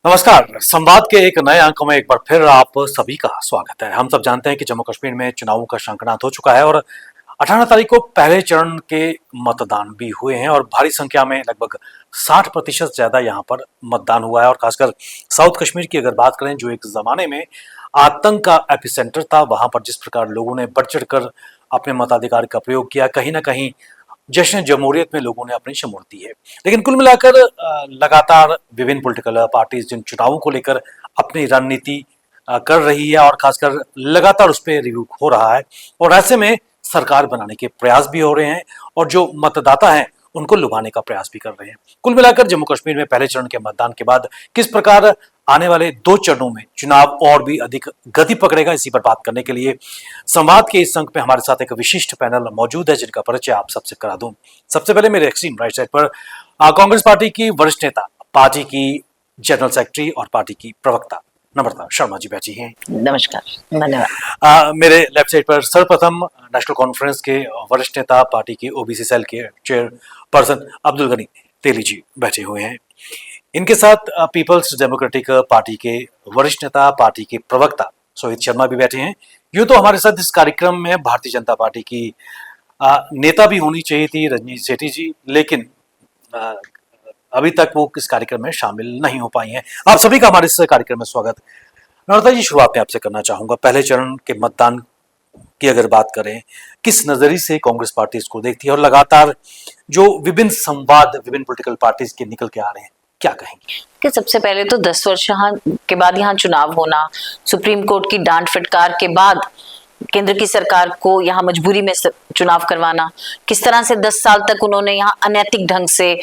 नमस्कार। संवाद के एक नए अंक में एक बार फिर आप सभी का स्वागत है। हम सब जानते हैं कि जम्मू कश्मीर में चुनावों का शंखनाद हो चुका है और 18 तारीख को पहले चरण के मतदान भी हुए हैं और भारी संख्या में लगभग 60% ज्यादा यहाँ पर मतदान हुआ है। और खासकर साउथ कश्मीर की अगर बात करें, जो एक जमाने में आतंक का एपिसेंटर था, वहां पर जिस प्रकार लोगों ने बढ़ चढ़कर अपने मताधिकार का प्रयोग किया, कहीं ना कहीं जश्न जमहूरियत में लोगों ने अपनी शमूलियत दी है। लेकिन कुल मिलाकर लगातार विभिन्न पॉलिटिकल पार्टीज जिन चुनावों को लेकर अपनी रणनीति कर रही है और खासकर लगातार उस पर रिव्यू हो रहा है, और ऐसे में सरकार बनाने के प्रयास भी हो रहे हैं और जो मतदाता हैं उनको लुभाने का प्रयास भी कर रहे हैं। कुल मिलाकर जम्मू कश्मीर में पहले चरण के मतदान के बाद किस प्रकार आने वाले 2 चरणों में चुनाव और भी अधिक गति पकड़ेगा, इसी पर बात करने के लिए संवाद के इस अंक में हमारे साथ एक विशिष्ट पैनल मौजूद है, जिनका परिचय आप सबसे करा दूं। सबसे पहले मेरे एक्सट्रीम राइट साइड पर कांग्रेस पार्टी की वरिष्ठ नेता, पार्टी की जनरल सेक्रेटरी और पार्टी की प्रवक्ता नम्रता शर्मा जी बैठी हैं। नमस्कार, धन्यवाद। मेरे लेफ्ट साइड पर सर्वप्रथम नेशनल कॉन्फ्रेंस के वरिष्ठ नेता, पार्टी की ओबीसी सेल के चेयरपर्सन अब्दुल गनी तेली जी बैठे हुए हैं। इनके साथ पीपल्स डेमोक्रेटिक पार्टी के वरिष्ठ नेता, पार्टी के प्रवक्ता सोहित शर्मा भी बैठे हैं। यूं तो हमारे साथ इस कार्यक्रम में भारतीय जनता पार्टी की नेता भी होनी चाहिए थी, रजनी सेठी जी, लेकिन अभी तक वो इस कार्यक्रम में शामिल नहीं हो पाई हैं। आप सभी का हमारे इस कार्यक्रम में स्वागत। नम्रता जी, शुरुआत में आपसे करना चाहूंगा, पहले चरण के मतदान की अगर बात करें, किस नजरिए से कांग्रेस पार्टी इसको देखती है और लगातार जो विभिन्न संवाद विभिन्न पॉलिटिकल पार्टीज के निकल के आ रहे हैं, क्या कहेंगे? कि सबसे पहले तो 10 वर्ष के बाद यहाँ चुनाव होना, सुप्रीम कोर्ट की डांट फटकार के बाद केंद्र की सरकार को यहाँ मजबूरी में चुनाव करवाना, किस तरह से 10 साल तक उन्होंने यहाँ अनैतिक ढंग से,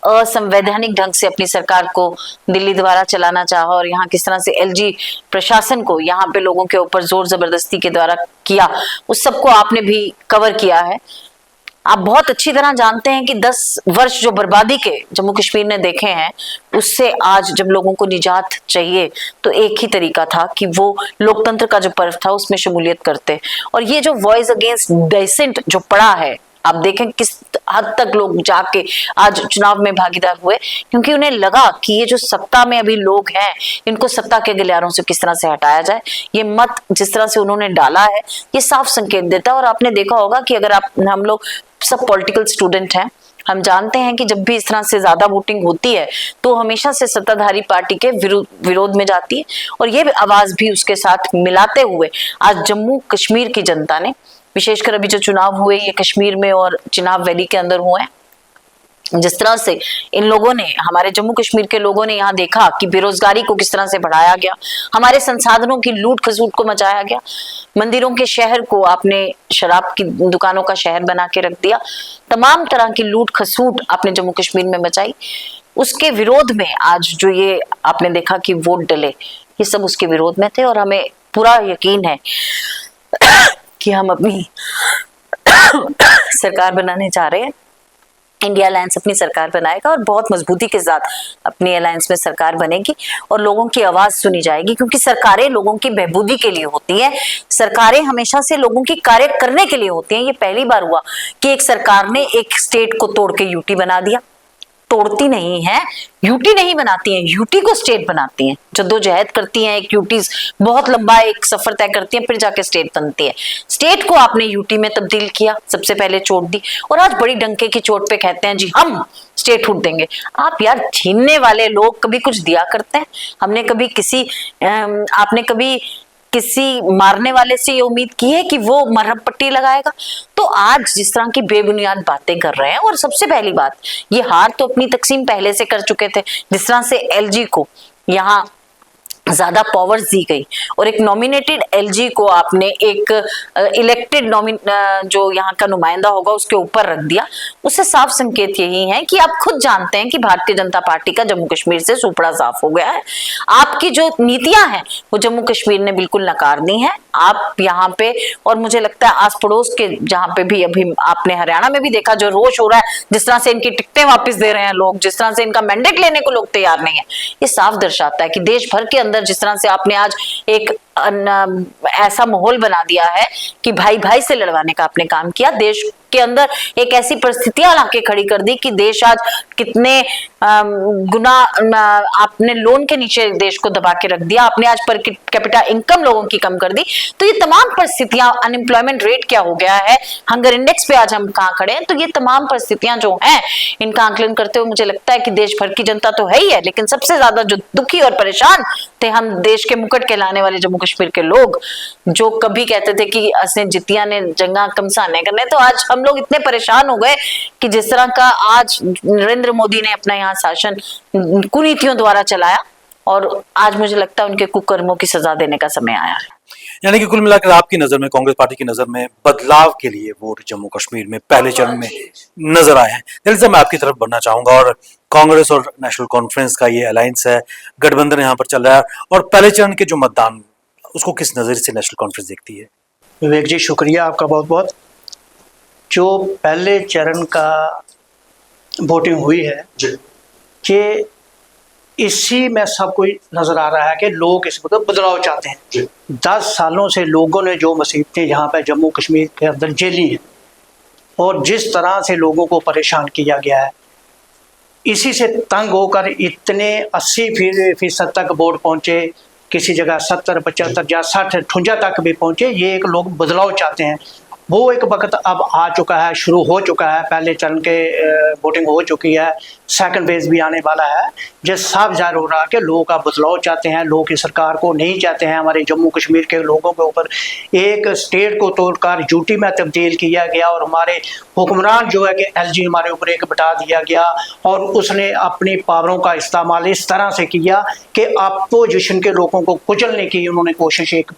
असंवैधानिक ढंग से अपनी सरकार को दिल्ली द्वारा चलाना चाहा, और यहाँ किस तरह से एलजी प्रशासन को यहाँ पे लोगों के ऊपर जोर जबरदस्ती के द्वारा किया, उस सबको आपने भी कवर किया है। आप बहुत अच्छी तरह जानते हैं कि 10 वर्ष जो बर्बादी के जम्मू कश्मीर ने देखे हैं, उससे आज जब लोगों को निजात चाहिए तो एक ही तरीका था कि वो लोकतंत्र का जो पर्व था उसमें शमूलियत करते। और ये जो वॉइस अगेंस्ट डेसेंट जो पड़ा है, आप देखें किस हद तक लोग जाके आज चुनाव में भागीदार हुए, क्योंकि उन्हें लगा कि ये जो सत्ता में अभी लोग हैं, इनको सत्ता के गलियारों से किस तरह से हटाया जाए। ये मत जिस तरह से उन्होंने डाला है, ये साफ संकेत देता है। और आपने देखा होगा कि अगर हम लोग सब पॉलिटिकल स्टूडेंट हैं, हम जानते हैं कि जब भी इस तरह से ज्यादा वोटिंग होती है तो हमेशा से सत्ताधारी पार्टी के विरोध में जाती है, और ये आवाज भी उसके साथ मिलाते हुए आज जम्मू कश्मीर की जनता ने, विशेषकर अभी जो चुनाव हुए ये कश्मीर में और चिनाब वैली के अंदर हुए हैं, जिस तरह से इन लोगों ने, हमारे जम्मू कश्मीर के लोगों ने यहाँ देखा कि बेरोजगारी को किस तरह से बढ़ाया गया, हमारे संसाधनों की लूट खसूट को मचाया गया, मंदिरों के शहर को आपने शराब की दुकानों का शहर बना के रख दिया, तमाम तरह की लूट खसूट आपने जम्मू कश्मीर में मचाई। उसके विरोध में आज जो ये आपने देखा कि वोट डले, ये सब उसके विरोध में थे। और हमें पूरा यकीन है कि हम अपनी सरकार बनाने जा रहे हैं। इंडिया अलायंस अपनी सरकार बनाएगा और बहुत मजबूती के साथ अपनी अलायंस में सरकार बनेगी और लोगों की आवाज सुनी जाएगी, क्योंकि सरकारें लोगों की बहबूदी के लिए होती है, सरकारें हमेशा से लोगों की कार्य करने के लिए होती हैं। ये पहली बार हुआ कि एक सरकार ने एक स्टेट को तोड़ के यूटी बना दिया। तोड़ती नहीं है, यूटी नहीं बनाती हैं, यूटी को स्टेट बनाती हैं, जद्दोजहद करती हैं, एक यूटी बहुत लंबा एक सफर तय करती है, फिर जाके स्टेट बनती है। स्टेट को आपने यूटी में तब्दील किया, सबसे पहले चोट दी, और आज बड़ी डंके की चोट पे कहते हैं जी हम स्टेट हुड देंगे। आप यार, छीनने वाले लोग कभी कुछ दिया करते हैं? हमने कभी आपने कभी किसी मारने वाले से ये उम्मीद की है कि वो मरहम पट्टी लगाएगा? तो आज जिस तरह की बेबुनियाद बातें कर रहे हैं, और सबसे पहली बात, ये हार तो अपनी तकसीम पहले से कर चुके थे। जिस तरह से एलजी को यहाँ ज्यादा पावर्स दी गई और एक नॉमिनेटेड एलजी को आपने एक इलेक्टेड जो यहाँ का नुमाइंदा होगा उसके ऊपर रख दिया, उससे साफ संकेत यही है कि आप खुद जानते हैं कि भारतीय जनता पार्टी का जम्मू कश्मीर से सुपड़ा साफ हो गया है। आपकी जो नीतियां हैं वो जम्मू कश्मीर ने बिल्कुल नकार दी हैं। आप यहाँ पे, और मुझे लगता है आस पड़ोस के जहाँ पे भी, अभी आपने हरियाणा में भी देखा जो रोष हो रहा है, जिस तरह से इनकी टिकटें वापस दे रहे हैं लोग, जिस तरह से इनका मैंडेट लेने को लोग तैयार नहीं है, ये साफ दर्शाता है कि देश भर के अंदर जिस तरह से आपने आज एक ऐसा माहौल बना दिया है कि भाई भाई से लड़वाने का आपने काम किया। देश के अंदर एक ऐसी परिस्थितियां लाके खड़ी कर दी कि देश आज कितने गुना आपने लोन के नीचे देश को दबा के रख दिया, आपने आज पर कैपिटा इनकम लोगों की कम कर दी। तो ये तमाम परिस्थितियां, अनएम्प्लॉयमेंट रेट क्या हो गया है, हंगर इंडेक्स पे आज हम कहाँ खड़े हैं, तो ये तमाम परिस्थितियां जो हैं इनका आकलन करते हुए मुझे लगता है कि देश भर की जनता तो है ही है, लेकिन सबसे ज्यादा जो दुखी और परेशान थे हम देश के मुकुट कहलाने वाले जम्मू कश्मीर के लोग, जो कभी कहते थे कि असने जितिया ने जंगा कमसाने करने, तो आज हम लोग इतने परेशान हो गए कि जिस तरह का आज नरेंद्र मोदी ने अपना यहाँ शासन कुनीतियों द्वारा चलाया, और आज मुझे लगता है उनके कुकर्मों की सजा देने का समय आया है। यानी कि कुल मिलाकर आपकी नजर में, कांग्रेस पार्टी की नजर में बदलाव के लिए वोट जम्मू कश्मीर में पहले चरण में नजर आए हैं। दिल्ली से मैं आपकी तरफ बढ़ना चाहूंगा, और कांग्रेस और नेशनल कॉन्फ्रेंस का ये अलायंस है, गठबंधन यहाँ पर चल रहा है, और पहले चरण के जो मतदान उसको किस नजर से नेशनल कॉन्फ्रेंस देखती है? विवेक जी, शुक्रिया आपका बहुत बहुत। जो पहले चरण का वोटिंग हुई है कि इसी में सब कुछ नजर आ रहा है कि लोग इस वक्त बदलाव चाहते हैं। 10 सालों से लोगों ने जो मुसीबतें यहाँ पे जम्मू कश्मीर के अंदर झेली हैं और जिस तरह से लोगों को परेशान किया गया है, इसी से तंग होकर इतने 80% तक वोट पहुँचे, किसी जगह 70, 75 या 60, 58 तक भी पहुँचे। ये एक लोग बदलाव चाहते हैं। वो एक वक्त अब आ चुका है, शुरू हो चुका है। पहले चरण के वोटिंग हो चुकी है, सेकंड फेज भी आने वाला है। जो साफ जाहिर हो रहा है कि लोग अब बदलाव चाहते हैं, लोग इस सरकार को नहीं चाहते हैं। हमारे जम्मू कश्मीर के लोगों के ऊपर एक स्टेट को तोड़कर यूटी में तब्दील किया गया, और हमारे हुक्मरान जो है कि एलजी हमारे ऊपर एक बिठा दिया गया, और उसने अपनी पावरों का इस्तेमाल इस तरह से किया कि अपोजिशन के लोगों को कुचलने की उन्होंने कोशिश एक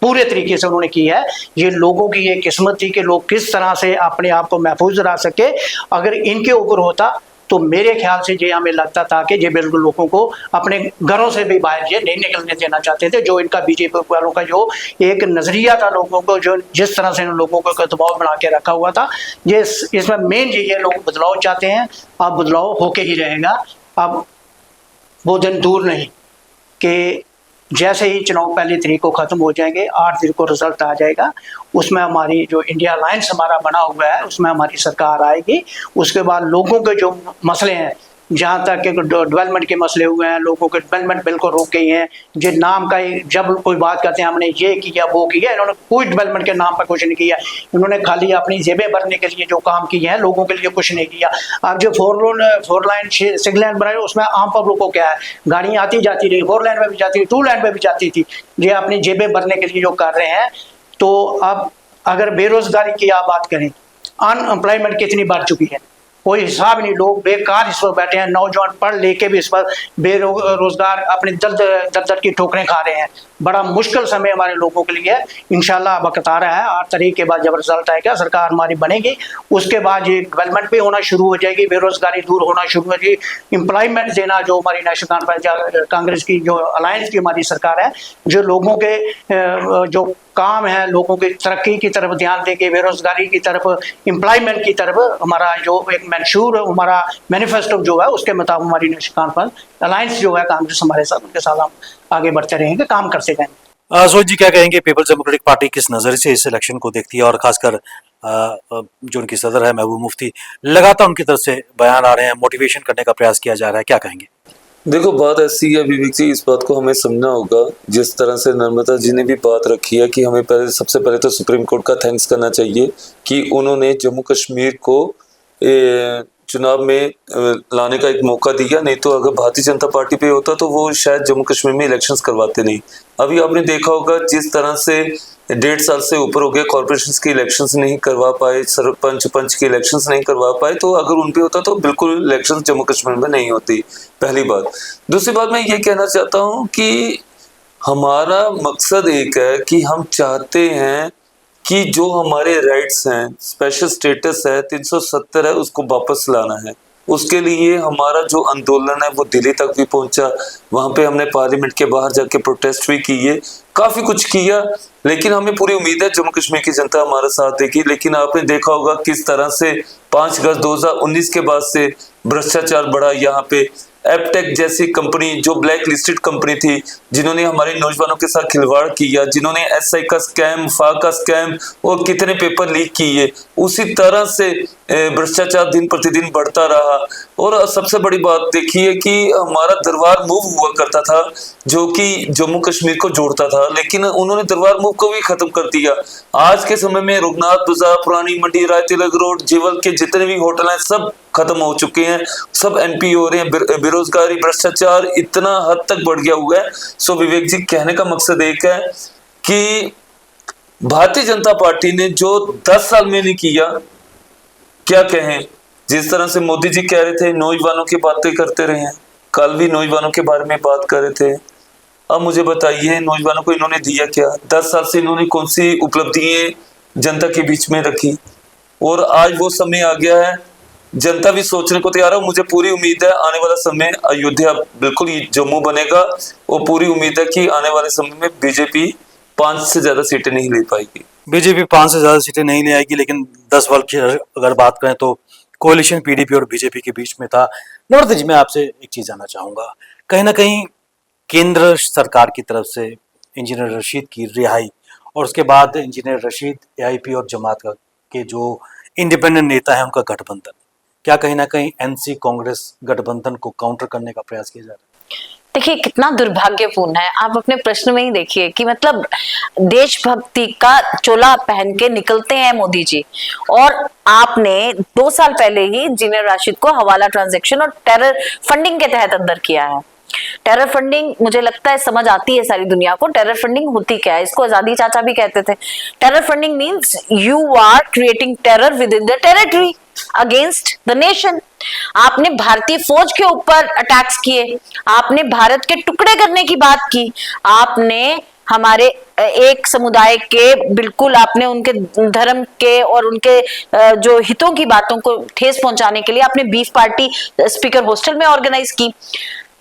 पूरे तरीके से उन्होंने की है। ये लोगों की ये किस्मत थी कि लोग किस तरह से अपने आप को महफूज रख सके। अगर इनके ऊपर होता तो मेरे ख्याल से ये हमें लगता था कि ये बिल्कुल लोगों को अपने घरों से भी बाहर ये नहीं निकलने देना चाहते थे। जो इनका बीजेपी वालों का जो एक नज़रिया था लोगों को, जो जिस तरह से लोगों को दबाव बना के रखा हुआ था, ये इसमें मेन ये लोग बदलाव चाहते हैं। अब बदलाव होके ही रहेगा। अब वो दिन दूर नहीं कि जैसे ही चुनाव पहली तारीख को ख़त्म हो जाएंगे, 8 तारीख को रिजल्ट आ जाएगा, उसमें हमारी जो इंडिया अलायंस हमारा बना हुआ है उसमें हमारी सरकार आएगी। उसके बाद लोगों के जो मसले हैं, जहाँ तक डेवलपमेंट के मसले हुए हैं, लोगों के डेवलपमेंट बिल्कुल रुक गई हैं। जो नाम का जब कोई बात करते हैं हमने ये किया वो किया, इन्होंने कोई डेवलपमेंट के नाम पर कुछ नहीं किया। इन्होंने खाली अपनी जेबें भरने के लिए जो काम किए हैं, लोगों के लिए कुछ नहीं किया। अब जो 4 लाइन 6 लाइन बनाए, उसमें आम पब्लिक को क्या है, गाड़ियाँ आती जाती रही, 4 लाइन में भी जाती थी, 2 लाइन में भी जाती थी। ये अपनी जेबें भरने के लिए जो कर रहे हैं। तो अब अगर बेरोजगारी की आप बात करें, अनएम्प्लॉयमेंट कितनी बढ़ चुकी है, कोई हिसाब नहीं। लोग बेकार इस पर बैठे हैं, नौजवान पढ़ लेके भी इस पर बेरोजगार अपने दर की ठोकरें खा रहे हैं। बड़ा मुश्किल समय हमारे लोगों के लिए है। इंशाल्लाह वक्त आ रहा है, 8 तारीख के बाद जब रिजल्ट आएगा, सरकार हमारी बनेगी, उसके बाद ये डेवलपमेंट भी होना शुरू हो जाएगी, बेरोजगारी दूर होना शुरू हो जाएगी। एम्प्लॉयमेंट देना जो हमारी नेशनल कॉन्फ्रेंस कांग्रेस की जो अलायंस की हमारी सरकार है, जो लोगों के जो काम है, लोगों की तरक्की की तरफ ध्यान देके, बेरोजगारी की तरफ, एम्प्लॉयमेंट की तरफ हमारा जो एक मंशूर हमारा मैनिफेस्टो जो है, उसके मुताबिक हमारी नेशनल कॉन्फ्रेंस अलायंस जो है कांग्रेस हमारे साथ, उनके साथ हम आगे बढ़ते रहेंगे, काम करते जाएंगे। सोच जी, क्या कहेंगे, पीपल्स डेमोक्रेटिक पार्टी किस नज़र से इस इलेक्शन को देखती है, और खासकर जो उनकी सदर है महबूब मुफ्ती, लगातार उनकी तरफ से बयान आ रहे हैं, मोटिवेशन करने का प्रयास किया जा रहा है, क्या कहेंगे? देखो, बात ऐसी है विवेक जी, इस बात को हमें समझना होगा। जिस तरह से नर्मदा जी ने भी बात रखी है कि हमें सबसे पहले तो सुप्रीम कोर्ट का थैंक्स करना चाहिए कि उन्होंने जम्मू कश्मीर को चुनाव में लाने का एक मौका दिया। नहीं तो अगर भारतीय जनता पार्टी पे होता तो वो शायद जम्मू कश्मीर में इलेक्शंस करवाते नहीं। अभी आपने देखा होगा जिस तरह से 1.5 साल से ऊपर हो गया, कॉर्पोरेशंस के इलेक्शंस नहीं करवा पाए, सरपंच पंच के इलेक्शंस नहीं करवा पाए। तो अगर उन पे होता तो बिल्कुल इलेक्शंस जम्मू कश्मीर में नहीं होती, पहली बात। दूसरी बात, मैं ये कहना चाहता हूँ कि हमारा मकसद एक है कि हम चाहते हैं कि जो हमारे राइट्स हैं, स्पेशल स्टेटस है, 370 है, उसको वापस लाना है। उसके लिए हमारा जो आंदोलन है वो दिल्ली तक भी पहुंचा, वहां पे हमने पार्लियामेंट के बाहर जाके प्रोटेस्ट भी किए, काफी कुछ किया। लेकिन हमें पूरी उम्मीद है जम्मू कश्मीर की जनता हमारा साथ देगी। लेकिन आपने देखा होगा किस तरह से 5 अगस्त 2019 के बाद से भ्रष्टाचार बढ़ा, यहाँ पे एपटेक जैसी कंपनी जो ब्लैक लिस्टेड कंपनी थी, जिन्होंने हमारे नौजवानों के साथ खिलवाड़ किया, जिन्होंने एसआई का स्कैम, फा का स्कैम और कितने पेपर लीक किए, उसी तरह से भ्रष्टाचार दिन प्रतिदिन बढ़ता रहा। और सबसे बड़ी बात देखिए कि हमारा दरबार मूव हुआ करता था जो कि जम्मू कश्मीर को जोड़ता था, लेकिन उन्होंने दरबार मूव को भी खत्म कर दिया। आज के समय में रघुनाथ बाजार, पुरानी मंडी, राय तिलक रोड, जीवल के जितने भी होटल हैं सब खत्म हो चुके हैं, सब एनपी हो रहे हैं। बेरोजगारी, भ्रष्टाचार इतना हद तक बढ़ गया हुआ है। सो विवेक जी, कहने का मकसद एक है कि भारतीय जनता पार्टी ने जो 10 साल में नहीं किया, क्या कहें। जिस तरह से मोदी जी कह रहे थे नौजवानों की बातें करते रहे हैं, कल भी नौजवानों के बारे में बात कर रहे थे। अब मुझे बताइए नौजवानों को इन्होंने दिया क्या? 10 साल से इन्होंने कौन सी उपलब्धियां जनता के बीच में रखी? और आज वो समय आ गया है, जनता भी सोचने को तैयार है। मुझे पूरी उम्मीद है आने वाला समय अयोध्या बिल्कुल ही जम्मू बनेगा, और पूरी उम्मीद है कि आने वाले समय में बीजेपी 5 से ज्यादा सीटें नहीं ले पाएगी। बीजेपी 5 से ज्यादा सीटें नहीं ले आएगी, लेकिन 10 वर्ग की अगर बात करें तो कोalition पीडीपी और बीजेपी के बीच में था। नवरत्न जी, मैं आपसे एक चीज जानना चाहूंगा, कहीं ना कहीं केंद्र सरकार की तरफ से इंजीनियर रशीद की रिहाई और उसके बाद इंजीनियर रशीद, एआईपी और जमात के जो इंडिपेंडेंट नेता है उनका गठबंधन, क्या कहीं ना कहीं एनसी कांग्रेस गठबंधन को काउंटर करने का प्रयास किया जा रहा है? देखिए कितना दुर्भाग्यपूर्ण है, आप अपने प्रश्न में ही देखिए कि मतलब देशभक्ति का चोला पहन के निकलते हैं मोदी जी, और आपने 2 साल पहले ही इंजीनियर राशिद को हवाला ट्रांजैक्शन और टेरर फंडिंग के तहत अंदर किया है। टेरर फंडिंग मुझे लगता है समझ आती है सारी दुनिया को। टेरर फंडिंग होती क्या है, इसको आजादी चाचा भी कहते थे। Terror funding means you are creating terror within the territory against the nation. आपने भारतीय फौज के ऊपर अटैक्स किए, आपने भारत के टुकड़े करने की बात की, आपने हमारे एक समुदाय के बिल्कुल आपने उनके धर्म के और उनके जो हितों की बातों को ठेस पहुंचाने के लिए आपने बीफ पार्टी स्पीकर हॉस्टल में ऑर्गेनाइज की।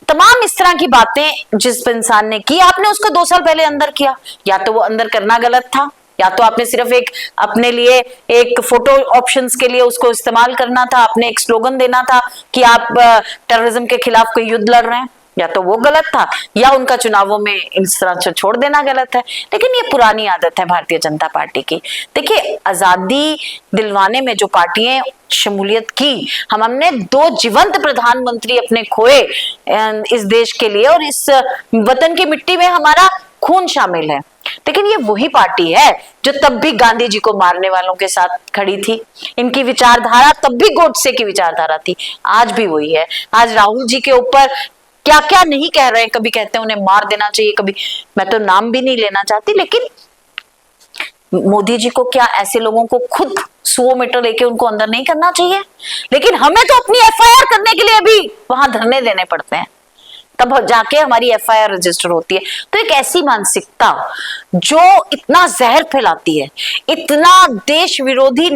तमाम इस तरह की बातें जिस इंसान ने की, आपने उसको 2 साल पहले अंदर किया। या तो वो अंदर करना गलत था, या तो आपने सिर्फ एक अपने लिए एक फोटो ऑप्शंस के लिए उसको इस्तेमाल करना था, आपने एक स्लोगन देना था कि आप टेररिज्म के खिलाफ कोई युद्ध लड़ रहे हैं, या तो वो गलत था, या उनका चुनावों में इस तरह से छोड़ देना गलत है। लेकिन ये पुरानी आदत है भारतीय जनता पार्टी की। देखिए आजादी दिलवाने में जो पार्टियां शमूलियत की, हमने 2 जीवंत प्रधानमंत्री अपने खोए इस देश के लिए, और इस वतन की मिट्टी में हमारा खून शामिल है। लेकिन ये वही पार्टी है जो तब भी गांधी जी को मारने वालों के साथ खड़ी थी। इनकी विचारधारा तब भी गोडसे की विचारधारा थी, आज भी वही है। आज राहुल जी के ऊपर क्या क्या नहीं कह रहे हैं, कभी कहते हैं उन्हें मार देना चाहिए, कभी मैं तो नाम भी नहीं लेना चाहती, लेकिन मोदी जी को क्या ऐसे लोगों को खुद 100 मीटर लेके उनको अंदर नहीं करना चाहिए? लेकिन हमें तो अपनी एफआईआर करने के लिए अभी वहां धरने देने पड़ते हैं, तब जाके हमारी एफआईआर रजिस्टर होती है। तो एक ऐसी मानसिकता जो इतना जहर फैलाती है, इतना देश विरोधी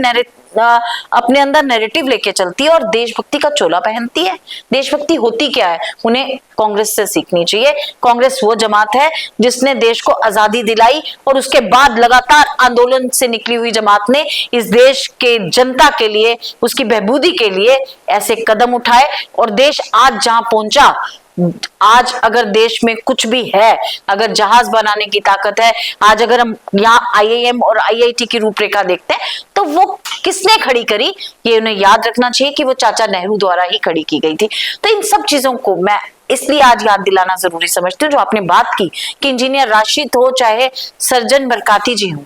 अपने अंदर नैरेटिव लेके चलती है और देशभक्ति का चोला पहनती है। देशभक्ति होती क्या है, उन्हें कांग्रेस से सीखनी चाहिए। कांग्रेस वो जमात है जिसने देश को आजादी दिलाई, और उसके बाद लगातार आंदोलन से निकली हुई जमात ने इस देश के जनता के लिए, उसकी बहबूदी के लिए ऐसे कदम उठाए, और देश आज जहां पहुंचा। आज अगर देश में कुछ भी है, अगर जहाज बनाने की ताकत है, आज अगर हम यहाँ आईआईएम और आईआईटी की रूपरेखा देखते हैं तो वो किसने खड़ी करी, ये उन्हें याद रखना चाहिए कि वो चाचा नेहरू द्वारा ही खड़ी की गई थी। तो इन सब चीजों को मैं इसलिए आज याद दिलाना जरूरी समझती हूँ। जो आपने बात की कि इंजीनियर राशिद हो चाहे सर्जन बरकाती जी हो,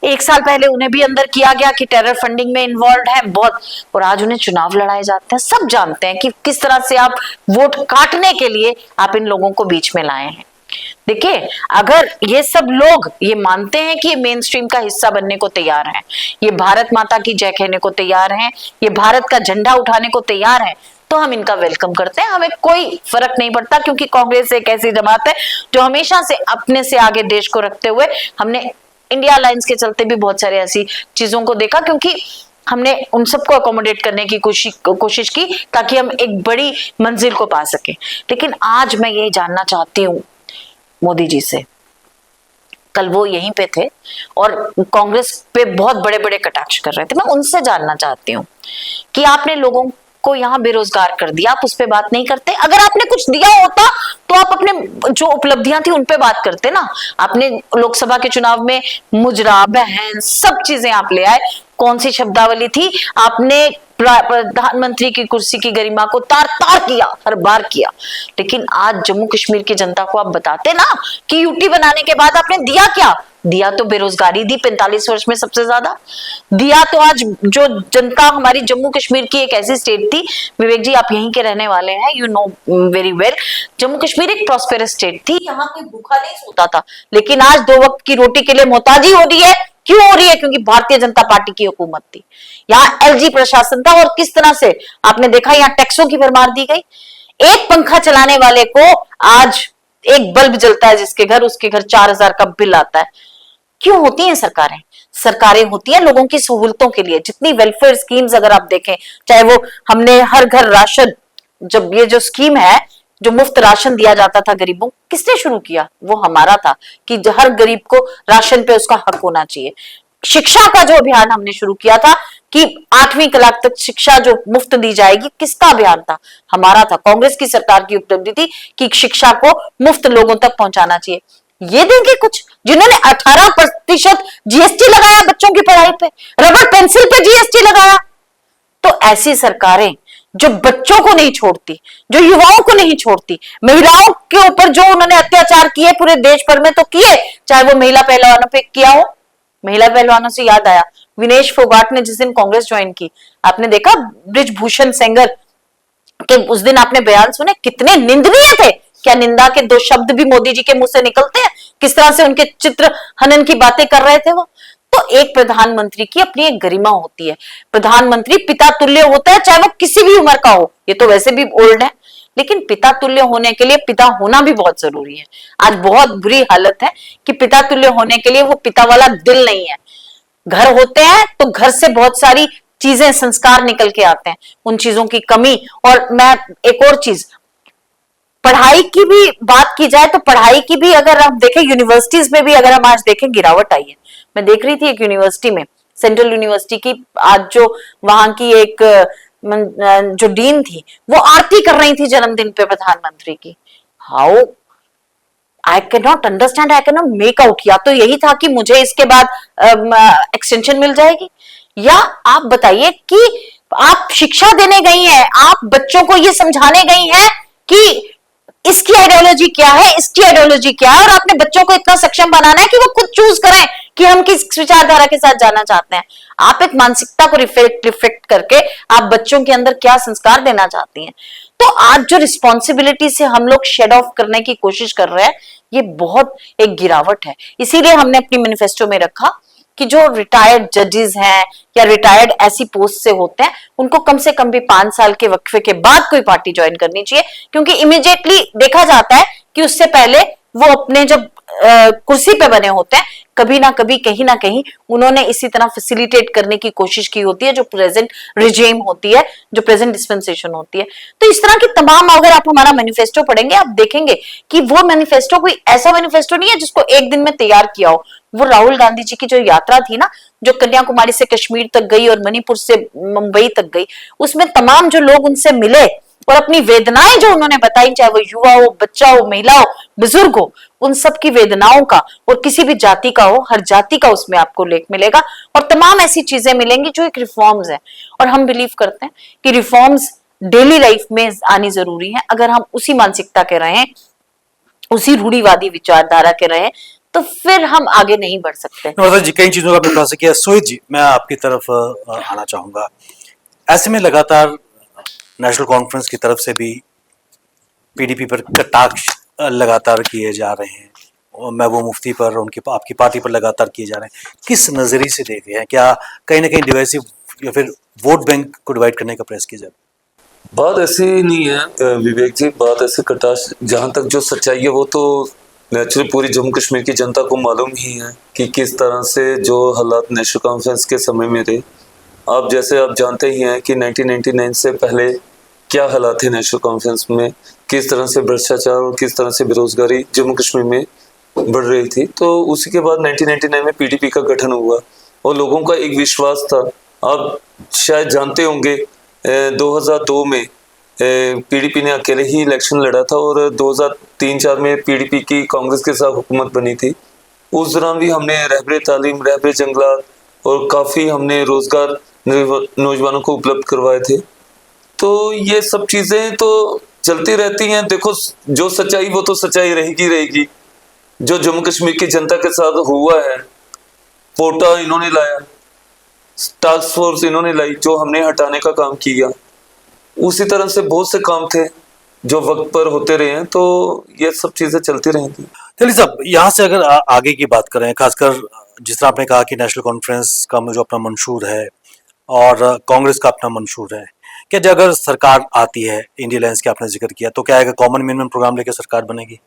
1 साल पहले उन्हें भी अंदर किया गया कि टेरर फंडिंग में इन्वॉल्व है बहुत, और आज उन्हें चुनाव लड़ाए जाते हैं। सब जानते हैं कि किस तरह से आप वोट काटने के लिए आप इन लोगों को बीच में लाए हैं। देखिए अगर ये सब लोग ये मानते हैं कि ये मेन स्ट्रीम का हिस्सा बनने को तैयार हैं, ये भारत माता की जय कहने को तैयार हैं, ये भारत का झंडा उठाने को तैयार हैं, तो हम इनका वेलकम करते हैं। हमें कोई फर्क नहीं पड़ता, क्योंकि कांग्रेस एक ऐसी जमात है जो हमेशा से अपने से आगे देश को रखते हुए, हमने इंडिया अलायंस के चलते भी बहुत सारे ऐसी चीजों को देखा, क्योंकि हमने उन सबको अकोमोडेट करने की कोशिश की ताकि हम एक बड़ी मंजिल को पा सके। लेकिन आज मैं ये जानना चाहती हूँ मोदी जी से, कल वो यहीं पे थे और कांग्रेस पे बहुत बड़े बड़े कटाक्ष कर रहे थे, मैं उनसे जानना चाहती हूँ कि आपने लोगों को यहाँ बेरोजगार कर दिया, आप उस पर बात नहीं करते। अगर आपने कुछ दिया होता तो आप अपने जो उपलब्धियां थी उन पे बात करते ना। आपने लोकसभा के चुनाव में मुजरा, बहन, सब चीजें आप ले आए। कौन सी शब्दावली थी? आपने प्रधानमंत्री की कुर्सी की गरिमा को तार तार किया, हर बार किया। लेकिन आज जम्मू कश्मीर की जनता को आप बताते ना कि यूटी बनाने के बाद आपने दिया क्या? दिया तो बेरोजगारी दी 45 वर्ष में सबसे ज्यादा। दिया तो आज जो जनता हमारी जम्मू कश्मीर की एक ऐसी स्टेट थी, विवेक जी आप यहीं के रहने वाले हैं, you know very well, Jammu Kashmir एक प्रॉस्पेरस स्टेट थी, यहाँ कोई भूखा नहीं सोता था। लेकिन आज 2 वक्त की रोटी के लिए मोहताजी हो रही है। क्यों हो रही है? क्योंकि भारतीय जनता पार्टी की हुकूमत थी, यहाँ एलजी प्रशासन था। और किस तरह से आपने देखा, यहाँ टैक्सों की भरमार दी गई। एक पंखा चलाने वाले को आज एक बल्ब जलता है जिसके घर, उसके घर 4000 का बिल आता है। क्यों होती हैं सरकारें? सरकारें होती हैं लोगों की सहूलतों के लिए। जितनी वेलफेयर स्कीम्स अगर आप देखें, चाहे वो हमने हर घर राशन, जब ये जो स्कीम है जो मुफ्त राशन दिया जाता था गरीबों, किसने शुरू किया? वो हमारा था कि हर गरीब को राशन पे उसका हक होना चाहिए। शिक्षा का जो अभियान हमने शुरू किया था कि 8वीं क्लास तक शिक्षा जो मुफ्त दी जाएगी, किसका अभियान था? हमारा था। कांग्रेस की सरकार की उपलब्धि थी कि शिक्षा को मुफ्त लोगों तक पहुंचाना चाहिए। ये देंगे कुछ जिन्होंने 18% जीएसटी लगाया बच्चों की पढ़ाई पे, रबर पेंसिल पे जीएसटी लगाया। तो ऐसी सरकारें जो बच्चों को नहीं छोड़ती, जो युवाओं को नहीं छोड़ती, महिलाओं के ऊपर जो उन्होंने अत्याचार किए पूरे देश भर में तो किए, चाहे वो महिला पहलवानों पे किया हो। महिला पहलवानों से याद आया, विनेश फोगाट ने जिस दिन कांग्रेस ज्वाइन की, आपने देखा ब्रिजभूषण सेंगर के उस दिन आपने बयान सुने, कितने निंदनीय थे। क्या निंदा के 2 शब्द भी मोदी जी के मुंह से निकलते हैं? किस तरह से उनके चित्र हनन की बातें कर रहे थे वो। तो एक प्रधानमंत्री की अपनी एक गरिमा होती है। प्रधानमंत्री पिता तुल्य होता है, चाहे वो किसी भी उम्र का हो। ये तो वैसे भी ओल्ड है, लेकिन पिता तुल्य होने के लिए पिता होना भी बहुत जरूरी है। आज बहुत बुरी हालत है कि पिता तुल्य होने के लिए वो पिता वाला दिल नहीं है। घर होते हैं तो घर से बहुत सारी चीजें, संस्कार निकल के आते हैं, उन चीजों की कमी। और मैं एक और चीज, पढ़ाई की भी बात की जाए तो पढ़ाई की भी अगर हम देखें, यूनिवर्सिटीज में भी अगर हम आज देखें गिरावट आई है। मैं देख रही थी एक यूनिवर्सिटी में, सेंट्रल यूनिवर्सिटी की, आज जो वहां की एक जो डीन थी वो आरती कर रही थी जन्मदिन पे प्रधानमंत्री की। How I can not understand, I can not make out. या तो यही था कि मुझे इसके बाद एक्सटेंशन मिल जाएगी, या आप बताइए कि आप शिक्षा देने गई हैं, आप बच्चों को ये समझाने गई हैं कि इसकी आइडियोलॉजी क्या है, इसकी आइडियोलॉजी क्या है, और आपने बच्चों को इतना सक्षम बनाना है कि वो खुद चूज करें कि हम किस विचारधारा के साथ जाना चाहते हैं। आप एक मानसिकता को रिफ्लेक्ट करके आप बच्चों के अंदर क्या संस्कार देना चाहती हैं। तो आज जो रिस्पॉन्सिबिलिटी से हम लोग शेड ऑफ करने की कोशिश कर रहे हैं, ये बहुत एक गिरावट है। इसीलिए हमने अपनी मैनिफेस्टो में रखा कि जो रिटायर्ड जजेस हैं या रिटायर्ड ऐसी पोस्ट से होते हैं, उनको कम से कम भी 5 साल के वक्फे के बाद कोई पार्टी ज्वाइन करनी चाहिए। क्योंकि इमीडिएटली देखा जाता है कि उससे पहले वो अपने जब कुर्सी पे बने होते हैं, कभी ना कभी कहीं ना कहीं उन्होंने इसी तरह फैसिलिटेट करने की कोशिश की होती है जो प्रेजेंट रिजीम होती है, जो प्रेजेंट डिस्पेंसेशन होती है। तो इस तरह की तमाम, अगर आप हमारा मैनिफेस्टो पढ़ेंगे आप देखेंगे कि वो मैनिफेस्टो कोई ऐसा मैनिफेस्टो नहीं है जिसको एक दिन में तैयार किया हो। वो राहुल गांधी जी की जो यात्रा थी ना, जो कन्याकुमारी से कश्मीर तक गई और मणिपुर से मुंबई तक गई, उसमें तमाम जो लोग उनसे मिले और अपनी वेदनाएं जो उन्होंने बताई, चाहे वो युवा हो, बच्चा हो, महिला हो, बुजुर्ग हो, उन सब की वेदनाओं का, और किसी भी जाति का हो, हर जाति का उसमें आपको लेख मिलेगा। और तमाम ऐसी चीजें मिलेंगी जो एक रिफॉर्म्स है। और हम बिलीव करते हैं कि रिफॉर्म्स डेली लाइफ में आनी जरूरी है। अगर हम उसी मानसिकता के रहें, उसी रूढ़िवादी विचारधारा के रहें, तो फिर हम आगे नहीं बढ़ सकते। जी, कई चीजों का आपने खुलासा किया। सोहित जी, मैं आपकी तरफ आना चाहूंगा। ऐसे में लगातार नेशनल कॉन्फ्रेंस की तरफ से भी पीडीपी पर कटाक्ष लगातार किए जा रहे हैं, और महबूब मुफ्ती पर, उनकी आपकी पार्टी पर लगातार किए जा रहे हैं। किस नजरिए से देख रहे हैं? क्या कहीं ना कहीं डिवाइसिव या फिर वोट बैंक को डिवाइड करने का प्रयास किया जाए? बात ऐसी नहीं है विवेक जी, बात ऐसे कटाक्ष, जहाँ तक जो सच्चाई है वो तो नेचुरली पूरी जम्मू कश्मीर की जनता को मालूम ही है कि किस तरह से जो हालात नेशनल कॉन्फ्रेंस के समय में थे। आप जैसे आप जानते ही हैं कि 1999 से पहले क्या हालात थे नेशनल कॉन्फ्रेंस में, किस तरह से भ्रष्टाचार और किस तरह से बेरोजगारी जम्मू कश्मीर में बढ़ रही थी। तो उसी के बाद 1999 में पीडीपी का गठन हुआ और लोगों का एक विश्वास था। आप शायद जानते होंगे 2002 में पीडीपी ने अकेले ही इलेक्शन लड़ा था और 2003-4 में पीडीपी की कांग्रेस के साथ हुकूमत बनी थी। उस दौरान भी हमने रहबरे तालीम, रहबरे जंगलात और काफ़ी हमने रोज़गार नौजवानों को उपलब्ध करवाए थे। तो ये सब चीज़ें तो चलती रहती हैं। देखो, जो सच्चाई वो तो सच्चाई रहेगी। जो जम्मू कश्मीर की जनता के साथ हुआ है, पोटा इन्होंने लाया, टास्क फोर्स इन्होंने लाई, जो हमने हटाने का काम किया, उसी तरह से बहुत से काम थे जो वक्त पर होते रहे हैं। तो ये सब चीजें चलती रहेंगी। चलिए साहब, यहाँ से अगर आगे की बात करें, खासकर जिस तरह आपने कहा कि नेशनल कॉन्फ्रेंस का जो अपना मंशूर है और कांग्रेस का अपना मंशूर है, क्या अगर सरकार आती है, इंडिया अलायंस का आपने जिक्र किया, तो क्या एक कॉमन मिनिमम प्रोग्राम लेकर सरकार बनेगी?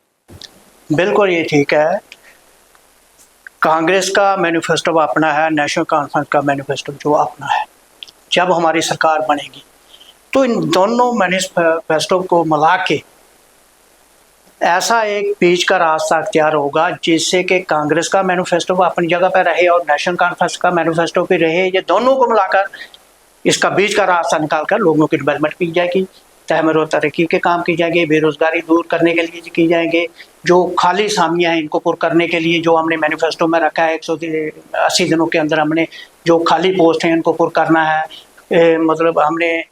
बिल्कुल ये ठीक है। कांग्रेस का मैनिफेस्टो अपना है, नेशनल कॉन्फ्रेंस का मैनिफेस्टो जो अपना है। जब हमारी सरकार बनेगी तो इन दोनों मैनिफेस्टो को मिला के ऐसा एक बीच का रास्ता अख्तियार होगा जिससे कि कांग्रेस का मैनिफेस्टो अपनी जगह पर रहे और नेशनल कॉन्फ्रेंस का मैनिफेस्टो भी रहे। ये दोनों को मिलाकर इसका बीच का रास्ता निकाल कर लोगों की डेवलपमेंट की जाएगी, तहमीर और तरक्की के काम की जाएंगे, बेरोजगारी दूर करने के लिए की जाएंगे, जो खाली सामियाँ हैं इनको पुर करने के लिए जो हमने मैनिफेस्टो में रखा है 180 दिनों के अंदर हमने जो खाली पोस्ट हैं इनको पुर करना है। मतलब हमने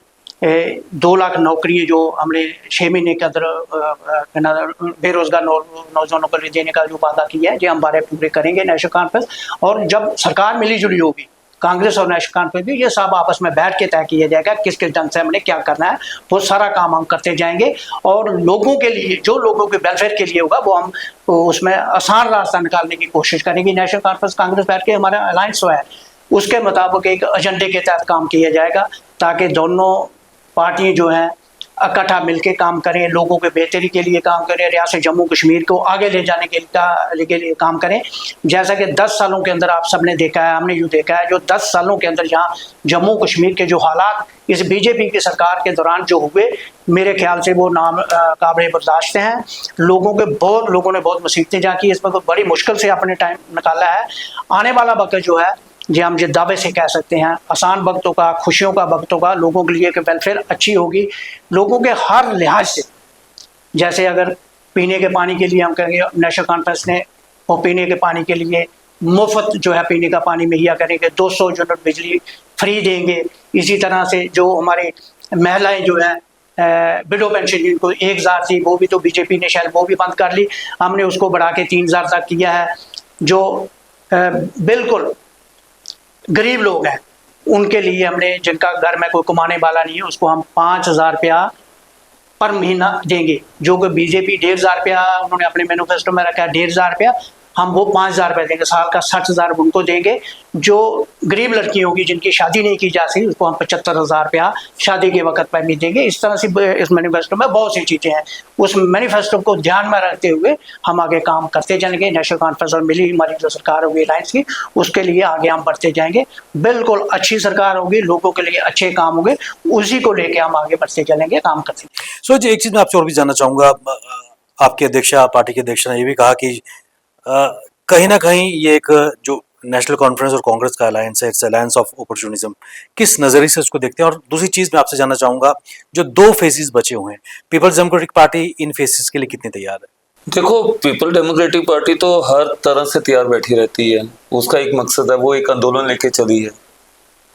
2 लाख नौकरी जो हमने 6 महीने के अंदर बेरोजगार नौजवानों को देने का जो वादा किया है, ये हम बारे पूरे करेंगे नेशनल कॉन्फ्रेंस। और जब सरकार मिली जुली होगी कांग्रेस और नेशनल कॉन्फ्रेंस भी, ये सब आपस में बैठ के तय किया जाएगा किस किस ढंग से हमने क्या करना है। वो सारा काम हम करते जाएंगे और लोगों के लिए, जो लोगों के वेलफेयर के लिए होगा वो हम उसमें आसान रास्ता निकालने की कोशिश करेंगे। नेशनल कॉन्फ्रेंस कांग्रेस बैठ के हमारा अलायंस है, उसके मुताबिक एक एजेंडे के तहत काम किया जाएगा ताकि दोनों पार्टियां जो हैं इकट्ठा मिलकर काम करें, लोगों के बेहतरी के लिए काम करें, रियासत जम्मू कश्मीर को आगे ले जाने के लिए काम करें। जैसा कि 10 सालों के अंदर आप सबने देखा है, हमने यूँ देखा है, जो 10 सालों के अंदर यहाँ जम्मू कश्मीर के जो हालात इस बीजेपी की सरकार के दौरान जो हुए, मेरे ख्याल से वो काबिल बर्दाश्त हैं। लोगों ने बहुत मुसीबतें जहाँ की, इसमें बड़ी मुश्किल से अपने टाइम निकाला है। आने वाला वक्त जो है जी हम जिस दावे से कह सकते हैं आसान वक्तों का, खुशियों का वक्तों का, लोगों के लिए कि वेलफेयर अच्छी होगी लोगों के हर लिहाज से। जैसे अगर पीने के पानी के लिए हम कहेंगे नेशनल कॉन्फ्रेंस ने, और पीने के पानी के लिए मुफ्त जो है पीने का पानी मुहैया करेंगे, 200 यूनिट बिजली फ्री देंगे। इसी तरह से जो हमारी महिलाएं जो हैं विडो पेंशन जिनको 1000 थी वो भी तो बीजेपी ने शायद वो भी बंद कर ली, हमने उसको बढ़ा के 3000 तक किया है। जो बिल्कुल गरीब लोग हैं उनके लिए हमने, जिनका घर में कोई कमाने वाला नहीं है, उसको हम 5000 रुपया पर महीना देंगे। जो कि बीजेपी 1500 रुपया उन्होंने अपने मैनिफेस्टो में रखा है, 1500 रुपया, हम वो 5000 रुपये देंगे, साल का 60,000 उनको देंगे। जो गरीब लड़की होगी जिनकी शादी नहीं की जा सकती उसको हम 75,000 रुपया शादी के वक्त पर भी देंगे। इस तरह से इस मैनिफेस्टो में बहुत सी चीज़ें हैं। उस मैनिफेस्टो को ध्यान में रखते हुए हम आगे काम करते जाएंगे। नेशनल कॉन्फ्रेंस और मिली हमारी जो सरकार होगी अलायंस की, उसके लिए आगे हम बढ़ते जाएंगे। बिल्कुल अच्छी सरकार होगी, लोगों के लिए अच्छे काम होंगे, उसी को लेके हम आगे बढ़ते चलेंगे, काम करते। सो जी, एक चीज़ मैं आपसे और भी जानना चाहूँगा, आपके अध्यक्षा, पार्टी के अध्यक्ष ने ये भी कहा कि कहीं ना कहीं ये एक जो नेशनल कॉन्फ्रेंस और कांग्रेस का अलायंस है, इट्स अलायंस ऑफ अपॉर्चुनिज्म, किस नज़रिए से उसको देखते हैं? और दूसरी चीज़ मैं आपसे जानना चाहूँगा, जो 2 फेजेस बचे हुए हैं, पीपल्स डेमोक्रेटिक पार्टी इन फेजेस के लिए कितनी तैयार है? देखो, पीपल डेमोक्रेटिक पार्टी तो हर तरह से तैयार बैठी रहती है। उसका एक मकसद है, वो एक आंदोलन लेके चली है।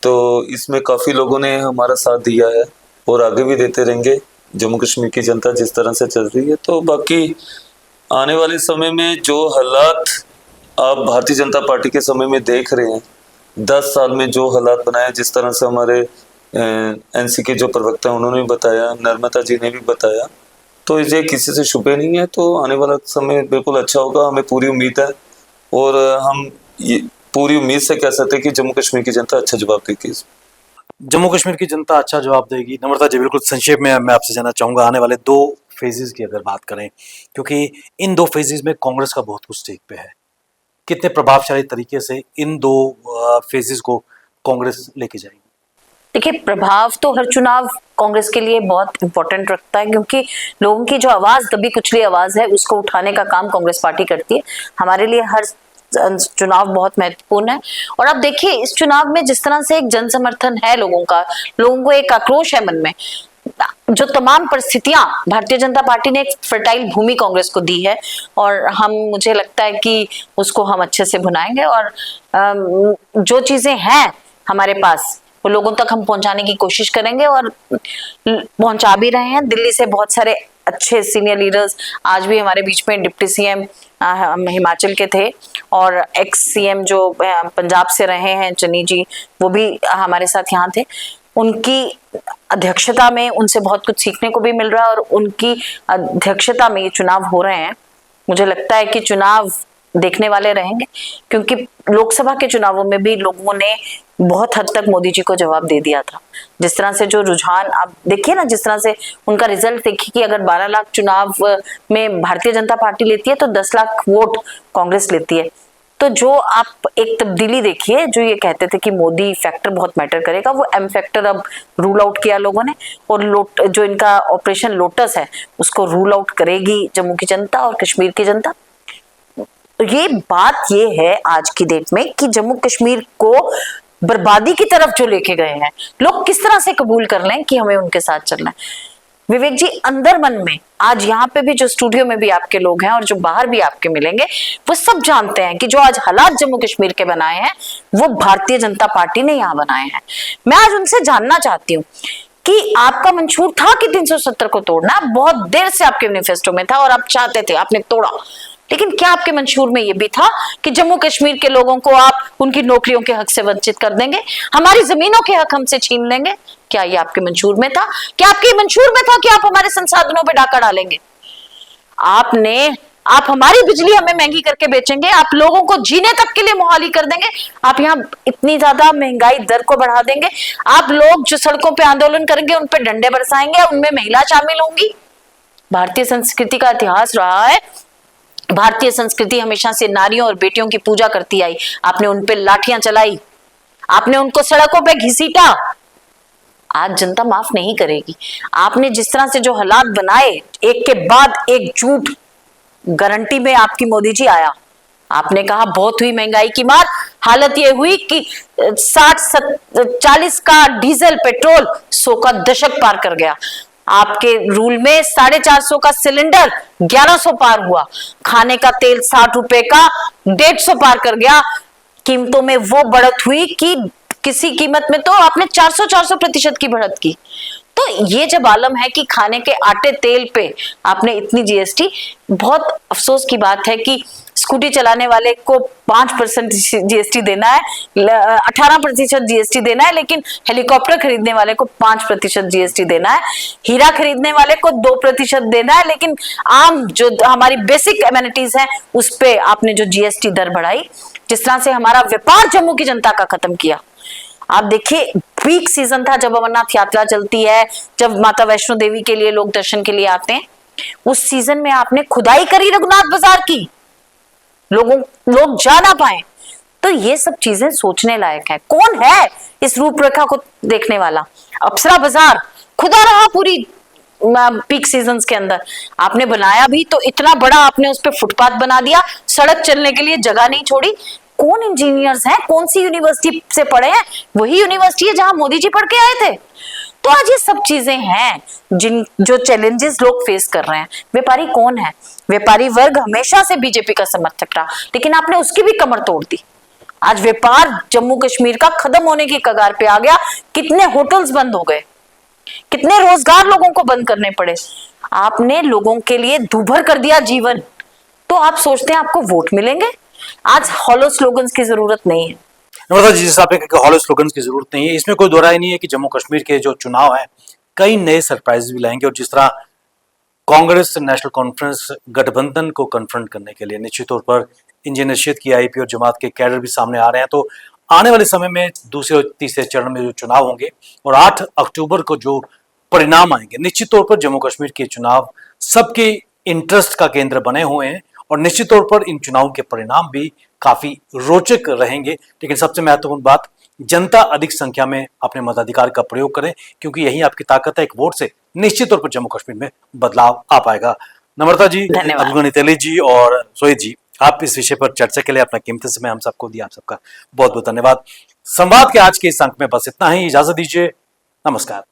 तो इसमें काफ़ी लोगों ने हमारा साथ दिया है और आगे भी देते रहेंगे। जम्मू कश्मीर की जनता जिस तरह से चल रही है, तो बाकी आने वाले समय में जो हालात आप भारतीय जनता पार्टी के समय में देख रहे हैं, 10 साल में जो हालात बनाए, जिस तरह से हमारे एनसी के जो प्रवक्ता उन्होंने बताया, नर्मदा जी ने भी बताया, तो ये किसी से छुपे नहीं है। तो आने वाला समय बिल्कुल अच्छा होगा, हमें पूरी उम्मीद है। और हम ये पूरी उम्मीद से कह सकते हैं कि जम्मू कश्मीर की जनता अच्छा जवाब देगी। जम्मू कश्मीर की जनता अच्छा जवाब देगी। नम्रता जी, बिल्कुल संक्षेप में मैं आपसे जानना चाहूँगा, आने वाले 2 फेजेस की अगर बात करें, क्योंकि इन 2 फेजेस में कांग्रेस का बहुत कुछ स्टेक पे है, कितने प्रभावशाली तरीके से इन 2 फेजेस को कांग्रेस लेके जाएगी? देखिए, प्रभाव तो हर चुनाव कांग्रेस के लिए बहुत इंपॉर्टेंट रखता है, क्योंकि लोगों की जो आवाज, दबी कुचली आवाज है, उसको उठाने का काम कांग्रेस पार्टी करती है। हमारे लिए हर चुनाव बहुत महत्वपूर्ण है। और अब देखिए इस चुनाव में जिस तरह से एक जन समर्थन है लोगों का, लोगों को एक आक्रोश है मन में, जो तमाम परिस्थितियां भारतीय जनता पार्टी ने एक फर्टाइल भूमि कांग्रेस को दी है, और मुझे लगता है कि उसको हम अच्छे से भुनाएंगे, और जो चीजें हैं हमारे पास वो लोगों तक हम पहुंचाने की कोशिश करेंगे, और पहुंचा भी रहे हैं। दिल्ली से बहुत सारे अच्छे सीनियर लीडर्स आज भी हमारे बीच में, डिप्टी सीएम हिमाचल के थे, और एक्स सीएम जो पंजाब से रहे हैं चन्नी जी, वो भी हमारे साथ यहाँ थे। उनकी अध्यक्षता में उनसे बहुत कुछ सीखने को भी मिल रहा है, और उनकी अध्यक्षता में ये चुनाव हो रहे हैं। मुझे लगता है कि चुनाव देखने वाले रहेंगे, क्योंकि लोकसभा के चुनावों में भी लोगों ने बहुत हद तक मोदी जी को जवाब दे दिया था। जिस तरह से जो रुझान आप देखिए ना, जिस तरह से उनका रिजल्ट देखिए कि अगर 12 लाख चुनाव में भारतीय जनता पार्टी लेती है तो 10 लाख वोट कांग्रेस लेती है। तो जो आप एक तब्दीली देखिए, जो ये कहते थे कि मोदी फैक्टर बहुत मैटर करेगा, वो एम फैक्टर अब रूल आउट किया लोगों ने, और जो इनका ऑपरेशन लोटस है उसको रूल आउट करेगी जम्मू की जनता और कश्मीर की जनता। ये बात ये है आज की डेट में कि जम्मू कश्मीर को बर्बादी की तरफ जो लेके गए हैं लोग, किस तरह से कबूल कर लें कि हमें उनके साथ चलना है। विवेक जी, अंदर मन में आज यहाँ पे भी जो स्टूडियो में भी आपके लोग हैं और जो बाहर भी आपके मिलेंगे, वो सब जानते हैं कि जो आज हालात जम्मू कश्मीर के बनाए हैं वो भारतीय जनता पार्टी ने यहाँ बनाए हैं। मैं आज उनसे जानना चाहती हूँ कि आपका मंशूर था कि 370 को तोड़ना, बहुत देर से आपके मैनिफेस्टो में था और आप चाहते थे, आपने तोड़ा, लेकिन क्या आपके मंशूर में यह भी था कि जम्मू कश्मीर के लोगों को आप उनकी नौकरियों के हक से वंचित कर देंगे, हमारी जमीनों के हक हमसे छीन लेंगे? क्या ये आपके मंशूर में था? क्या आपके मंशूर में था कि आप हमारे संसाधनों पे डाका डालेंगे? आप हमारी बिजली हमें महंगी करके बेचेंगे, आप लोगों को जीने तक के लिए मुहाली कर देंगे, आप यहाँ इतनी ज्यादा महंगाई दर को बढ़ा देंगे, आप लोग जो सड़कों पे आंदोलन करेंगे उन पे डंडे बरसाएंगे, उनमें महिला शामिल होंगी। भारतीय संस्कृति का इतिहास रहा है, भारतीय संस्कृति हमेशा से नारियों और बेटियों की पूजा करती आई, आपने उन पे लाठियां चलाई, आपने उनको सड़कों पे घसीटा। आज जनता माफ नहीं करेगी। आपने जिस तरह से जो हालात बनाए, एक के बाद एक झूठ गारंटी में आपकी मोदी जी आया, आपने कहा बहुत हुई महंगाई की मार, हालत ये हुई कि 40 का डीजल पेट्रोल 100 का दशक पार कर गया। आपके रूल में 450 का सिलेंडर 1100 पार हुआ, खाने का तेल 60 रुपए का 150 पार कर गया। कीमतों में वो बढ़त हुई कि किसी कीमत में तो आपने 400% की बढ़त की। तो ये जब आलम है कि खाने के आटे तेल पे आपने इतनी जीएसटी, बहुत अफसोस की बात है कि स्कूटी चलाने वाले को 5% जीएसटी देना है, 18% जीएसटी देना है, लेकिन हेलीकॉप्टर खरीदने वाले को 5% जीएसटी देना है, हीरा खरीदने वाले को 2% देना है, लेकिन आम जो हमारी बेसिक एमिनिटीज हैं उस पे आपने जो जीएसटी दर बढ़ाई, जिस तरह से हमारा व्यापार जम्मू की जनता का खत्म किया। आप देखिए पीक सीजन था जब अमरनाथ यात्रा चलती है, जब माता वैष्णो देवी के लिए लोग दर्शन के लिए आते हैं, उस सीजन में आपने खुदाई करी रघुनाथ बाजार की, लोग जा ना पाए। तो ये सब चीजें सोचने लायक है। कौन है इस रूपरेखा को देखने वाला? अप्सरा बाजार खुदा रहा पूरी पीक सीजन्स के अंदर, आपने बनाया भी तो इतना बड़ा, आपने उस पर फुटपाथ बना दिया, सड़क चलने के लिए जगह नहीं छोड़ी। कौन इंजीनियर्स हैं, कौन सी यूनिवर्सिटी से पढ़े हैं? वही यूनिवर्सिटी है जहां मोदी जी पढ़ के आए थे। तो आज ये सब चीजें हैं जो चैलेंजेस लोग फेस कर रहे हैं। व्यापारी कौन है? व्यापारी वर्ग हमेशा से बीजेपी का समर्थक रहा, लेकिन आपने उसकी भी कमर तोड़ दी। आज व्यापार जम्मू कश्मीर का खत्म होने की कगार पे आ गया। कितने होटल्स बंद हो गए, कितने रोजगार लोगों को बंद करने पड़े। आपने लोगों के लिए दूभर कर दिया जीवन। तो आप सोचते हैं आपको वोट मिलेंगे? आज हॉलो स्लोगन्स की जरूरत नहीं है। नम्रता जी, जैसे आपने कहा हॉलो स्लोगन्स की जरूरत नहीं है, इसमें कोई दो राय नहीं है कि जम्मू कश्मीर के जो चुनाव है कई नए सरप्राइज भी लाएंगे। और जिस तरह कांग्रेस नेशनल कॉन्फ्रेंस गठबंधन को कन्फ्रंट करने के लिए निश्चित तौर पर इंजन रशीद की आईपी और जमात के कैडर भी सामने आ रहे हैं, तो आने वाले समय में दूसरे और तीसरे चरण में जो चुनाव होंगे और 8 अक्टूबर को जो परिणाम आएंगे, निश्चित तौर पर जम्मू कश्मीर के चुनाव सबके इंटरेस्ट का केंद्र बने हुए हैं और निश्चित तौर पर इन चुनावों के परिणाम भी काफी रोचक रहेंगे। लेकिन सबसे महत्वपूर्ण बात, जनता अधिक संख्या में अपने मताधिकार का प्रयोग करें, क्योंकि यही आपकी ताकत है। एक वोट से निश्चित तौर पर जम्मू कश्मीर में बदलाव आ पाएगा। नम्रता जी, अभिमन्यु तेली जी और सोहित जी, आप इस विषय पर चर्चा के लिए अपना कीमती समय हम सबको दिया। आप सबका बहुत बहुत धन्यवाद। संवाद के आज के इस अंक में बस इतना ही। इजाजत दीजिए। नमस्कार।